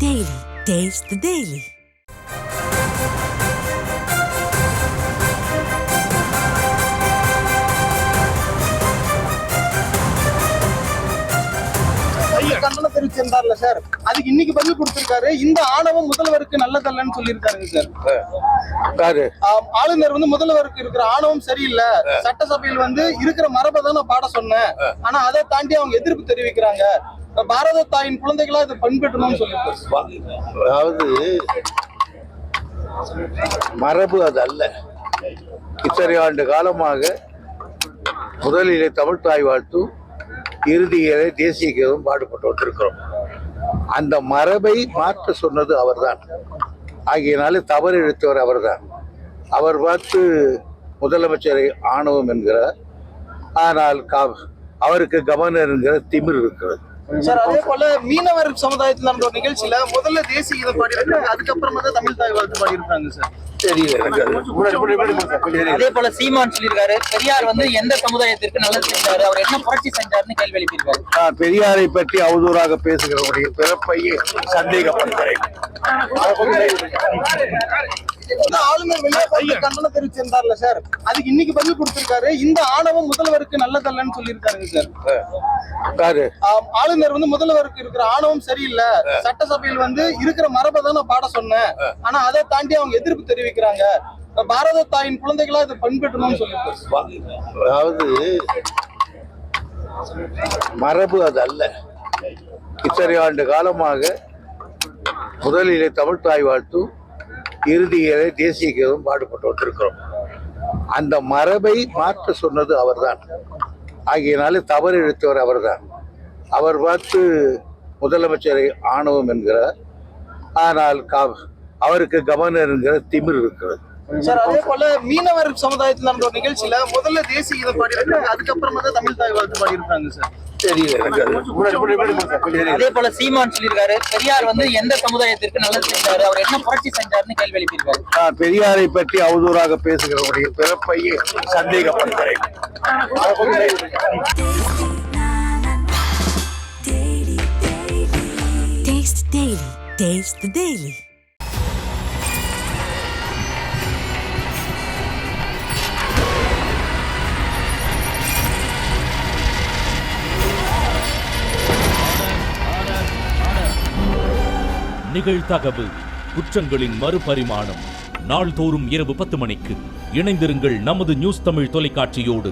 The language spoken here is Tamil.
Daily. Taste the Daily. கண்டனம் தெரிவிச்சிருந்தார்ல சார், அதுக்கு இன்னைக்கு பதில் கொடுத்திருக்காரு. இந்த ஆணவம் முதல்வருக்கு நல்லதல்லன்னு சொல்லியிருக்காருங்க சார். ஆளுநர் முதல்வருக்கு இருக்கிற ஆணவம் சரியில்லை, சட்டசபையில் இருக்கிற மரபை தான் நான் பாட சொன்னேன், ஆனா அதை தாண்டி அவங்க எதிர்ப்பு தெரிவிக்கிறாங்க, பாரத தாயின் குழந்தைகளா இதை பண்பெற்றணும்னு சொல்லியிருக்காரு. அதாவது மரபு அது அல்ல. இத்தனை ஆண்டு காலமாக முதலிலே தமிழ் தாய் வாழ்த்து, இறுதியிலே தேசிய கீதம் பாடுபட்டு வந்திருக்கிறோம். அந்த மரபை மாற்ற சொன்னது அவர்தான். ஆகியனால தவறு இழுத்தவர் அவர்தான். அவர் பார்த்து முதலமைச்சரை ஆணவம் என்கிறார். ஆனால் அவருக்கு கவர்னர் என்கிற திமிர் இருக்கிறது சார். அதே போல மீனவர் சமுதாயத்தில் நடந்த ஒரு நிகழ்ச்சியில முதல்ல தேசிய கீதம் பாடியிருக்காங்க, அதுக்கப்புறமா தான் தமிழ் தாய் வாழ்த்து பாடியிருக்காங்க சார். அதே போல சீமான் சொல்லியிருக்காரு, பெரியார் எந்த சமுதாயத்திற்கு நல்லது செஞ்சாரு, அவர் என்ன புரட்சி செஞ்சாருன்னு கேள்வி எழுப்பியிருக்காரு. நான் பெரியாரை பற்றி அவதூறாக பேசுகிறவருடைய பிறப்பையே சந்தேகப்படுகிறேன். ஆளுநர் வெளியே கண்டனம் தெரிவிச்சிருந்தார்ல சார், அதுக்கு இன்னைக்கு பதில் கொடுத்திருக்காரு. இந்த ஆணவம் முதல்வருக்கு நல்லதல்லன்னு சொல்லியிருக்காருங்க சார். ஆளுநர் முதல்வருக்கு இருக்கிற ஆணவம் சரியில்லை, சட்டசபையில் இருக்கிற மரபை தான் நான் பாட சொன்னேன், ஆனா அதை தாண்டி அவங்க எதிர்ப்பு தெரிவிக்கிறாங்க, பாரத தாயின் குழந்தைகளா இதை பண்பெற்றணும்னு சொல்லியிருக்காரு. அதாவது மரபு அது அல்ல. இத்தனை ஆண்டு காலமாக முதலிலே தமிழ் தாய் வாழ்த்து, இறுதியிலே தேசிய கீதம் பாடுபட்டு வந்திருக்கிறோம். அந்த மரபை மாற்ற சொன்னது அவர்தான். ஆகியனால தவறு இழுத்தவர் அவர்தான். அவர் பார்த்து முதலமைச்சரை ஆணவம் என்கிறார். ஆனால் அவருக்கு கவர்னர் என்கிற திமிர் இருக்கிறது சார். அதே போல மீனவர் சமுதாயத்தில் நடந்த ஒரு நிகழ்ச்சியில முதல்ல தேசிய கீதம் பாடியிருக்காங்க, அதுக்கப்புறமா தான் தமிழ் தாய் வாழ்த்து பாடியிருக்காங்க சார். அதே போல சீமான் சொல்லியிருக்காரு, பெரியார் எந்த சமுதாயத்திற்கு நல்லது செஞ்சாரு, அவர் என்ன புரட்சி செஞ்சாருன்னு கேள்வி எழுப்பியிருக்காரு. நான் பெரியாரை பற்றி அவதூறாக பேசுகிறவருடைய பிறப்பையே சந்தேகப்படுகிறேன். Taste the Daily. Taste the Daily. நிகழ்தகவு குற்றங்களின் மறுபரிமாணம். நாள்தோறும் இரவு 10 மணிக்கு இணைந்திருங்கள் நமது நியூஸ் தமிழ் தொலைக்காட்சியோடு.